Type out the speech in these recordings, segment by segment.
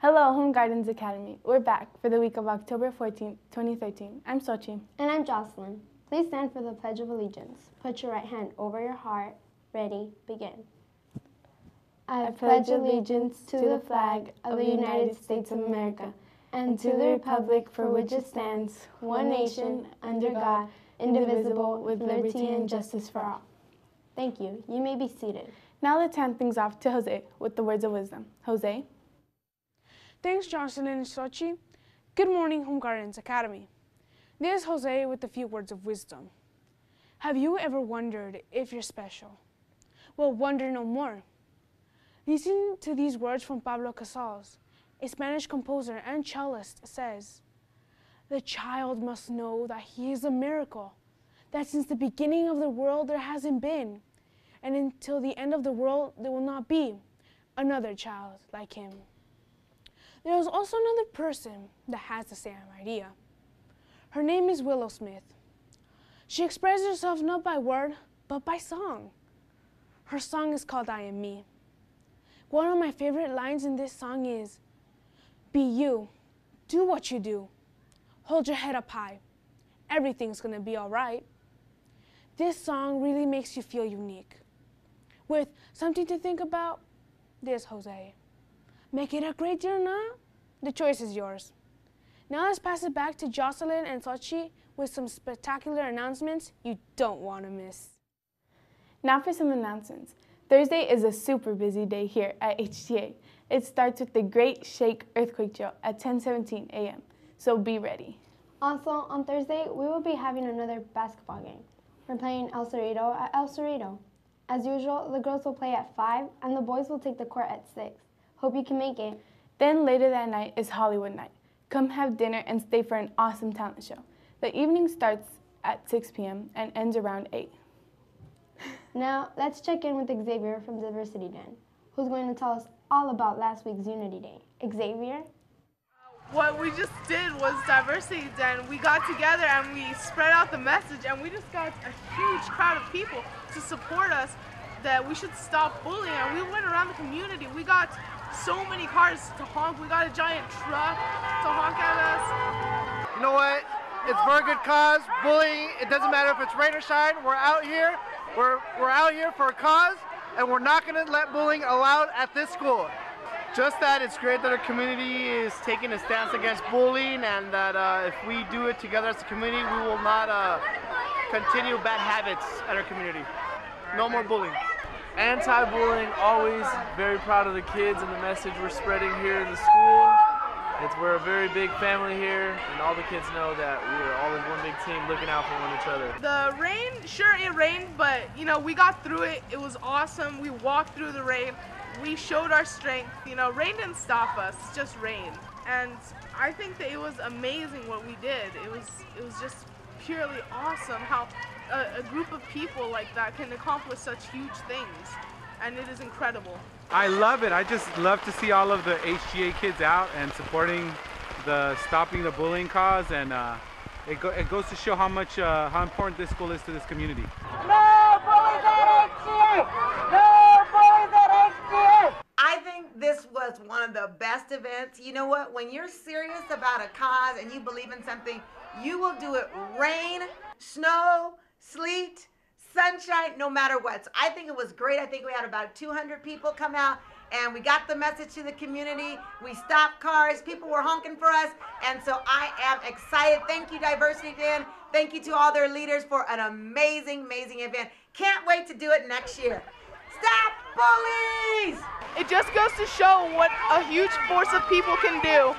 Hello, Home Gardens Academy. We're back for the week of October 14, 2013. I'm Xochitl. And I'm Jocelyn. Please stand for the Pledge of Allegiance. Put your right hand over your heart. Ready, begin. I pledge allegiance to the flag of the United States of America and to the republic for which it stands, one nation, under God, indivisible, with liberty and justice for all. Thank you. You may be seated. Now let's hand things off to Jose with the words of wisdom. Jose? Thanks, Jocelyn Xochitl. Good morning, Home Gardens Academy. This is Jose with a few words of wisdom. Have you ever wondered if you're special? Well, wonder no more. Listen to these words from Pablo Casals, a Spanish composer and cellist, says, "The child must know that he is a miracle, that since the beginning of the world there hasn't been, and until the end of the world there will not be another child like him." There is also another person that has the same idea. Her name is Willow Smith. She expresses herself not by word, but by song. Her song is called I Am Me. One of my favorite lines in this song is, "Be you, do what you do, hold your head up high, everything's gonna be all right." This song really makes you feel unique. With something to think about, this Jose. Make it a great year or not? The choice is yours. Now let's pass it back to Jocelyn and Xochitl with some spectacular announcements you don't want to miss. Now for some announcements. Thursday is a super busy day here at HGA. It starts with the Great Shake Earthquake Drill at 10:17 a.m., so be ready. Also, on Thursday, we will be having another basketball game. We're playing El Cerrito at El Cerrito. As usual, the girls will play at 5 and the boys will take the court at 6. Hope you can make it. Then later that night is Hollywood night. Come have dinner and stay for an awesome talent show. The evening starts at 6 p.m. and ends around 8. Now, let's check in with Xavier from Diversity Den, who's going to tell us all about last week's Unity Day. Xavier? What we just did was Diversity Den. We got together and we spread out the message, and we just got a huge crowd of people to support us that we should stop bullying. And we went around the community. We got so many cars to honk. We got a giant truck to honk at us. You know what? It's for a good cause. Bullying, it doesn't matter if it's rain or shine. We're out here. We're out here for a cause, and we're not going to let bullying allowed at this school. Just that it's great that our community is taking a stance against bullying, and that if we do it together as a community, we will not continue bad habits at our community. No more bullying. Anti-bullying, always very proud of the kids and the message we're spreading here in the school. We're a very big family here, and all the kids know that we're all in one big team looking out for one another. The rain, sure it rained, but you know, we got through it. It was awesome. We walked through the rain. We showed our strength. You know, rain didn't stop us, it's just rain. And I think that it was amazing what we did. It was just purely awesome how a group of people like that can accomplish such huge things, and it is incredible. I love it. I just love to see all of the HGA kids out and supporting the stopping the bullying cause, and it goes to show how important this school is to this community. No bullies at HGA! No bullies at HGA! I think this was one of the best events. You know what? When you're serious about a cause and you believe in something, you will do it rain, snow, sleet, sunshine, no matter what. So I think it was great. I think we had about 200 people come out, and we got the message to the community. We stopped cars. People were honking for us, and so I am excited. Thank you, Diversity Den. Thank you to all their leaders for an amazing, amazing event. Can't wait to do it next year. Stop bullies! It just goes to show what a huge force of people can do.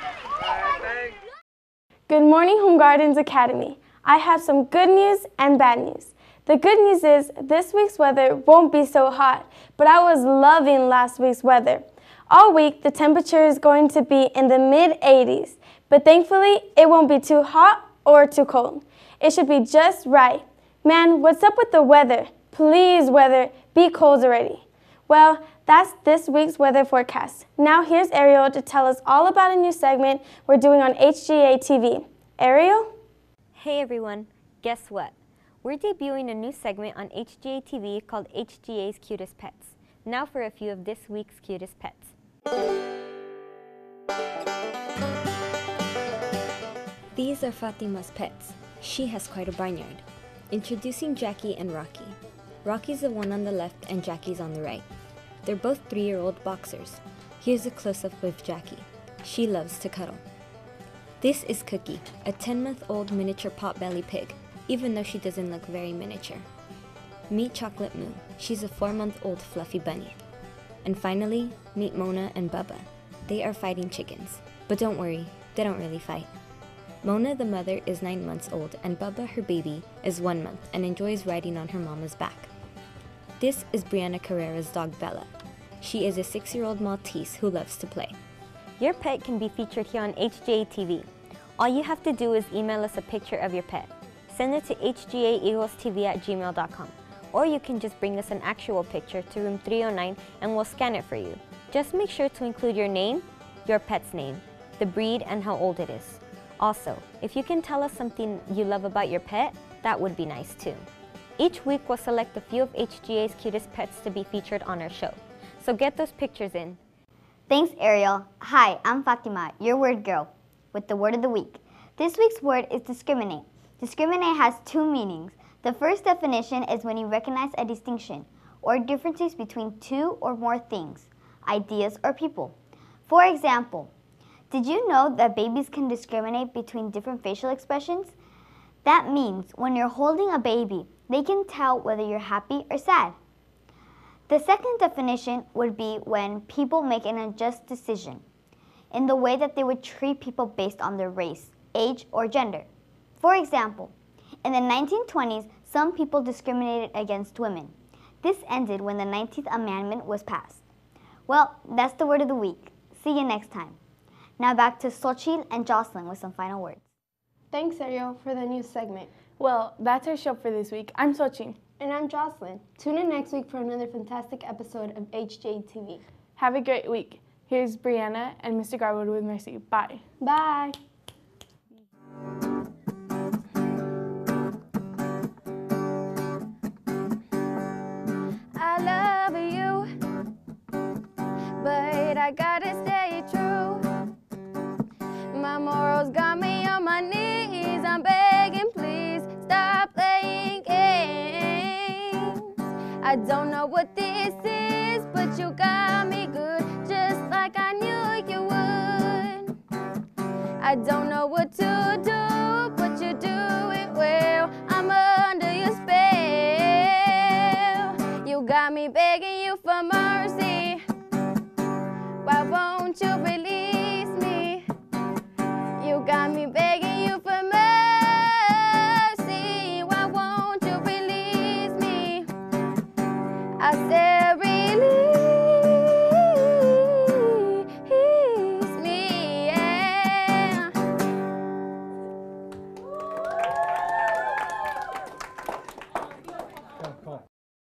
Good morning, Home Gardens Academy. I have some good news and bad news. The good news is this week's weather won't be so hot, but I was loving last week's weather. All week, the temperature is going to be in the mid-80s, but thankfully, it won't be too hot or too cold. It should be just right. Man, what's up with the weather? Please, weather, be cold already. Well, that's this week's weather forecast. Now here's Ariel to tell us all about a new segment we're doing on HGA-TV. Ariel? Hey everyone, guess what? We're debuting a new segment on HGA-TV called HGA's Cutest Pets. Now for a few of this week's cutest pets. These are Fatima's pets. She has quite a barnyard. Introducing Jackie and Rocky. Rocky's the one on the left and Jackie's on the right. They're both 3-year-old boxers. Here's a close-up with Jackie. She loves to cuddle. This is Cookie, a 10-month-old miniature potbelly pig, even though she doesn't look very miniature. Meet Chocolate Moo. She's a 4-month-old fluffy bunny. And finally, meet Mona and Bubba. They are fighting chickens. But don't worry, they don't really fight. Mona, the mother, is 9 months old, and Bubba, her baby, is 1 month and enjoys riding on her mama's back. This is Brianna Carrera's dog Bella. She is a 6-year-old Maltese who loves to play. Your pet can be featured here on HGA-TV. All you have to do is email us a picture of your pet. Send it to hgaeaglestv@gmail.com. Or you can just bring us an actual picture to room 309 and we'll scan it for you. Just make sure to include your name, your pet's name, the breed, and how old it is. Also, if you can tell us something you love about your pet, that would be nice too. Each week we'll select a few of HGA's cutest pets to be featured on our show. So get those pictures in. Thanks, Ariel. Hi, I'm Fatima, your word girl, with the word of the week. This week's word is discriminate. Discriminate has 2 meanings. The first definition is when you recognize a distinction or differences between 2 or more things, ideas, or people. For example, did you know that babies can discriminate between different facial expressions? That means when you're holding a baby, they can tell whether you're happy or sad. The second definition would be when people make an unjust decision in the way that they would treat people based on their race, age, or gender. For example, in the 1920s, some people discriminated against women. This ended when the 19th Amendment was passed. Well, that's the word of the week. See you next time. Now back to Xochitl and Jocelyn with some final words. Thanks, Ariel, for the news segment. Well, that's our show for this week. I'm Xochitl. And I'm Jocelyn. Tune in next week for another fantastic episode of HGA-TV. Have a great week. Here's Brianna and Mr. Garwood with Mercy. Bye. Bye. I love you, but I gotta stay true. My morals got me on my knees. I'm begging, please stop playing games. I don't know what this is, but you got me good, just like I knew you would. I don't know what to do.